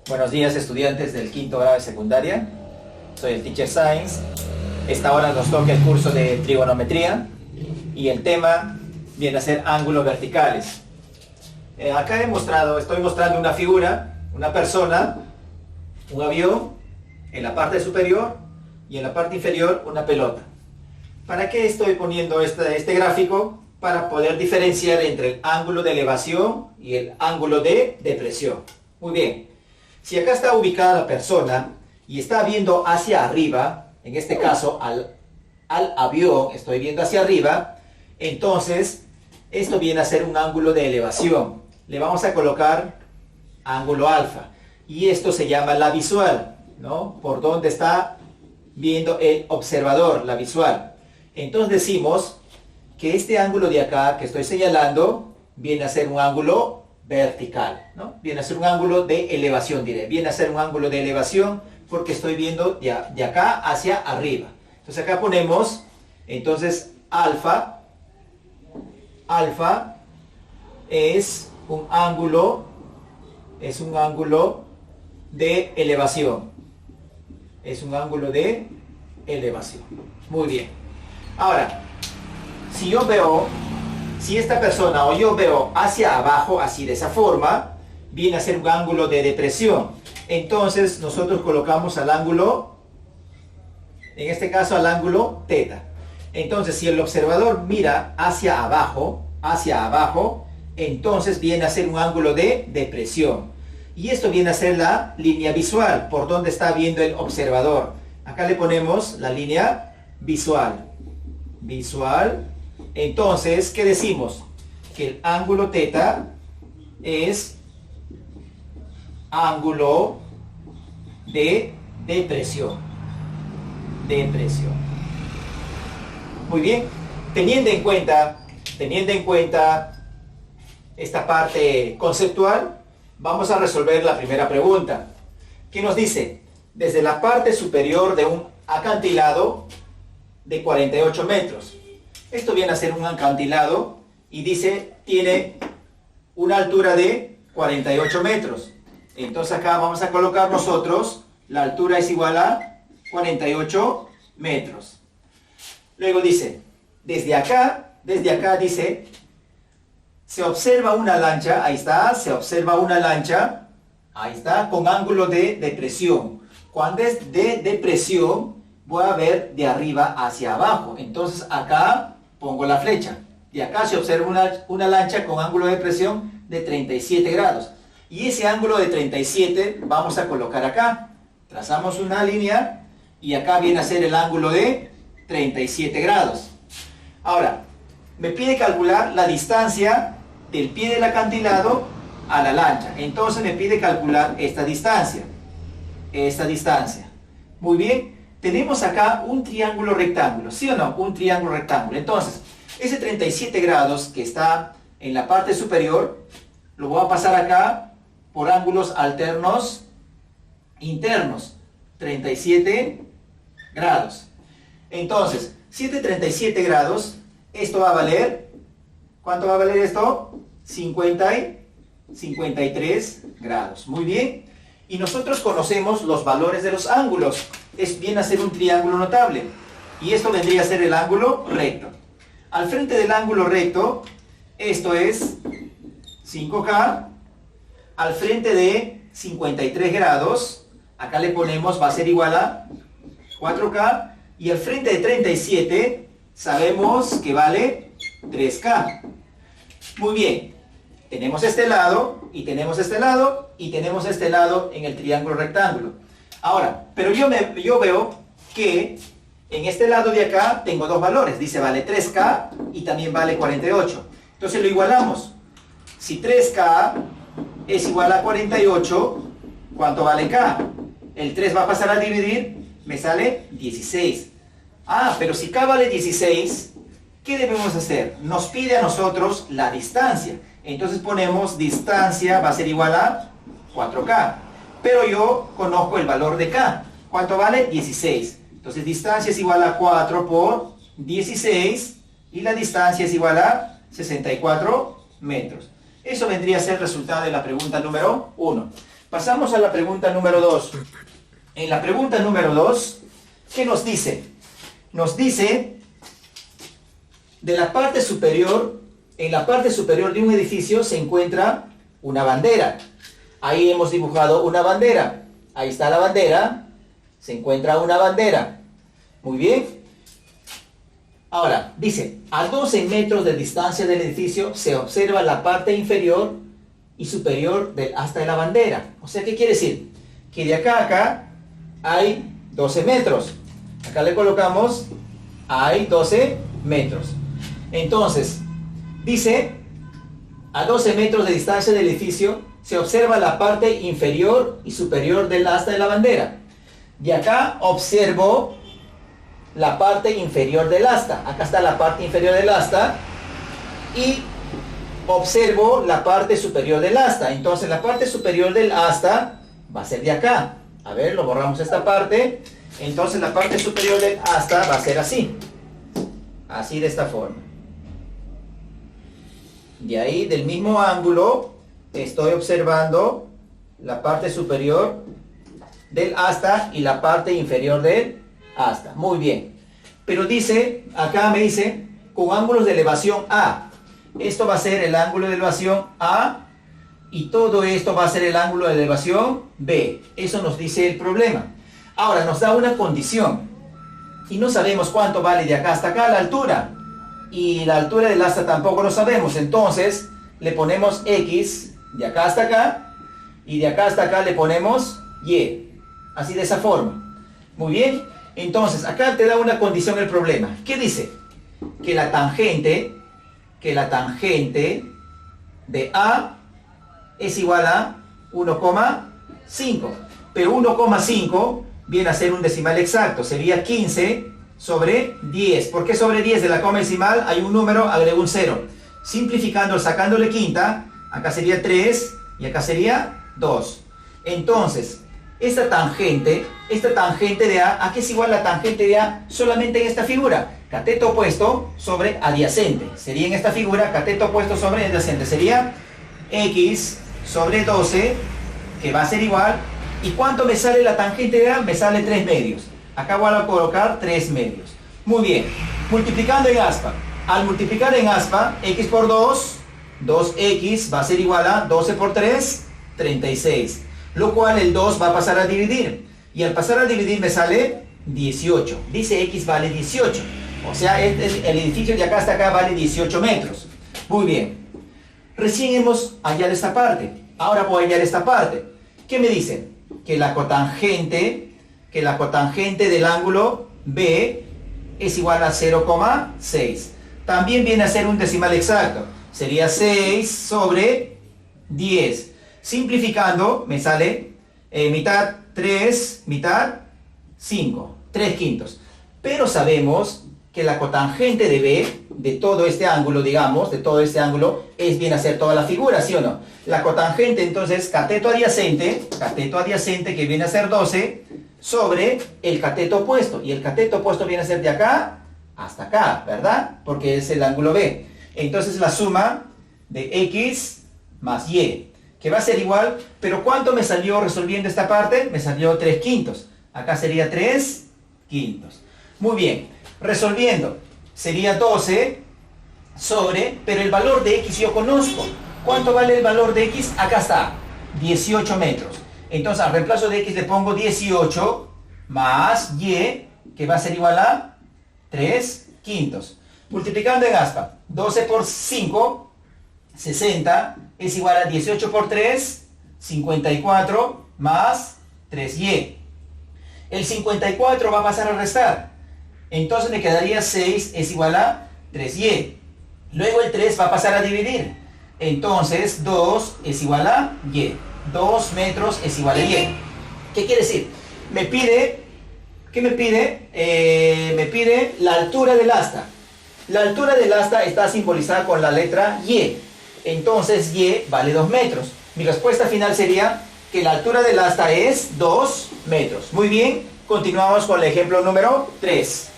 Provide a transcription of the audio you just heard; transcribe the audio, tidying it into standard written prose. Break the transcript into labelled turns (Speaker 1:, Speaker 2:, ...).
Speaker 1: Buenos días, estudiantes del quinto grado de secundaria. Soy el Teacher Science. Esta hora nos toca el curso de trigonometría y el tema viene a ser ángulos verticales. Acá estoy mostrando una figura, una persona, un avión en la parte superior y en la parte inferior una pelota. ¿Para qué estoy poniendo este gráfico? Para poder diferenciar entre el ángulo de elevación y el ángulo de depresión. Muy bien. Si acá está ubicada la persona y está viendo hacia arriba, en este caso al avión, estoy viendo hacia arriba, entonces esto viene a ser un ángulo de elevación. Le vamos a colocar ángulo alfa. Y esto se llama la visual, ¿no? Por donde está viendo el observador, la visual. Entonces decimos que este ángulo de acá que estoy señalando viene a ser un ángulo vertical, ¿no? Viene a ser un ángulo de elevación, diré. Viene a ser un ángulo de elevación porque estoy viendo de acá hacia arriba. Entonces acá ponemos, entonces alfa es un ángulo de elevación. Es un ángulo de elevación. Muy bien. Ahora, si esta persona o yo veo hacia abajo, así de esa forma, viene a ser un ángulo de depresión. Entonces nosotros colocamos al ángulo, en este caso al ángulo θ. Entonces si el observador mira hacia abajo, entonces viene a ser un ángulo de depresión. Y esto viene a ser la línea visual, por donde está viendo el observador. Acá le ponemos la línea visual. Entonces, ¿qué decimos? Que el ángulo θ es ángulo de depresión. Muy bien. Teniendo en cuenta esta parte conceptual, vamos a resolver la primera pregunta. ¿Qué nos dice? Desde la parte superior de un acantilado de 48 metros. Esto viene a ser un acantilado y dice, tiene una altura de 48 metros. Entonces acá vamos a colocar nosotros, la altura es igual a 48 metros. Luego dice, desde acá dice, se observa una lancha, ahí está, con ángulo de depresión. Cuando es de depresión, voy a ver de arriba hacia abajo. Entonces acá pongo la flecha. De acá se observa una lancha con ángulo de depresión de 37 grados. Y ese ángulo de 37 vamos a colocar acá. Trazamos una línea y acá viene a ser el ángulo de 37 grados. Ahora, me pide calcular la distancia del pie del acantilado a la lancha. Entonces me pide calcular esta distancia. Muy bien. Tenemos acá un triángulo rectángulo, ¿sí o no? Un triángulo rectángulo. Entonces, ese 37 grados que está en la parte superior, lo voy a pasar acá por ángulos alternos internos. 37 grados. Entonces, si es de 37 grados, esto va a valer, ¿cuánto va a valer esto? 53 grados. Muy bien. Y nosotros conocemos los valores de los ángulos. Viene a ser un triángulo notable. Y esto vendría a ser el ángulo recto. Al frente del ángulo recto, esto es 5K. Al frente de 53 grados, acá le ponemos, va a ser igual a 4K. Y al frente de 37, sabemos que vale 3K. Muy bien. Tenemos este lado, y tenemos este lado, y tenemos este lado en el triángulo rectángulo. Ahora, pero yo veo que en este lado de acá tengo dos valores. Dice vale 3K y también vale 48. Entonces lo igualamos. Si 3K es igual a 48, ¿cuánto vale K? El 3 va a pasar a dividir, me sale 16. Ah, pero si K vale 16, ¿qué debemos hacer? Nos pide a nosotros la distancia. Entonces ponemos distancia va a ser igual a 4K. Pero yo conozco el valor de K. ¿Cuánto vale? 16. Entonces distancia es igual a 4 por 16 y la distancia es igual a 64 metros. Eso vendría a ser el resultado de la pregunta número 1. Pasamos a la pregunta número 2. En la pregunta número 2, ¿qué nos dice? Nos dice, de la parte superior, en la parte superior de un edificio se encuentra una bandera. Ahí hemos dibujado una bandera. Ahí está la bandera. Se encuentra una bandera. Muy bien. Ahora, dice, a 12 metros de distancia del edificio se observa la parte inferior y superior del asta de la bandera. O sea, ¿qué quiere decir? Que de acá a acá hay 12 metros. Acá le colocamos, hay 12 metros. Entonces, dice, a 12 metros de distancia del edificio se observa la parte inferior y superior del asta de la bandera. De acá observo la parte inferior del asta. Acá está la parte inferior del asta y observo la parte superior del asta. Entonces la parte superior del asta va a ser de acá. A ver, lo borramos esta parte. Entonces la parte superior del asta va a ser así. Así de esta forma. De ahí, del mismo ángulo, estoy observando la parte superior del asta y la parte inferior del asta. Muy bien. Pero dice, acá me dice, con ángulos de elevación A. Esto va a ser el ángulo de elevación A y todo esto va a ser el ángulo de elevación B. Eso nos dice el problema. Ahora nos da una condición y no sabemos cuánto vale de acá hasta acá la altura. Y la altura del asta tampoco lo sabemos. Entonces le ponemos X de acá hasta acá y de acá hasta acá le ponemos Y. Así de esa forma. Muy bien. Entonces acá te da una condición el problema. ¿Qué dice? Que la tangente de A es igual a 1,5. Pero 1,5 viene a ser un decimal exacto. Sería 15 sobre 10. ¿Por qué sobre 10? De la coma decimal hay un número, agrego un 0. Simplificando, sacándole quinta, acá sería 3 y acá sería 2. Entonces, esta tangente de ¿a qué es igual la tangente de A? Solamente en esta figura. Cateto opuesto sobre adyacente. Sería en esta figura cateto opuesto sobre adyacente. Sería X sobre 12, que va a ser igual. ¿Y cuánto me sale la tangente de A? Me sale 3 medios. Acá voy a colocar 3 medios. Muy bien. Multiplicando en aspa. Al multiplicar en aspa, X por 2, 2X va a ser igual a 12 por 3, 36. Lo cual el 2 va a pasar a dividir. Y al pasar a dividir me sale 18. Dice X vale 18. O sea, el edificio de acá hasta acá vale 18 metros. Muy bien. Recién hemos hallado esta parte. Ahora voy a hallar esta parte. ¿Qué me dice? Que la cotangente del ángulo B es igual a 0,6. También viene a ser un decimal exacto. Sería 6 sobre 10. Simplificando, me sale mitad 3, mitad 5, 3 quintos. Pero sabemos que la cotangente de B, de todo este ángulo, digamos, de todo este ángulo, es bien hacer toda la figura, ¿sí o no? La cotangente, entonces, cateto adyacente, que viene a ser 12, sobre el cateto opuesto. Y el cateto opuesto viene a ser de acá hasta acá, ¿verdad? Porque es el ángulo B. Entonces, la suma de X más Y, que va a ser igual, pero ¿cuánto me salió resolviendo esta parte? Me salió 3 quintos. Acá sería 3 quintos. Muy bien, resolviendo, sería 12 sobre, pero el valor de X yo conozco. ¿Cuánto vale el valor de X? Acá está, 18 metros. Entonces al reemplazo de X le pongo 18 más Y, que va a ser igual a 3 quintos. Multiplicando en aspa, 12 por 5, 60, es igual a 18 por 3, 54, más 3Y. El 54 va a pasar a restar. Entonces me quedaría 6 es igual a 3Y. Luego el 3 va a pasar a dividir. Entonces 2 es igual a Y. 2 metros es igual a Y. ¿Qué quiere decir? Me pide, ¿qué me pide? Me pide la altura del asta. La altura del asta está simbolizada con la letra Y. Entonces Y vale 2 metros. Mi respuesta final sería que la altura del asta es 2 metros. Muy bien, continuamos con el ejemplo número 3.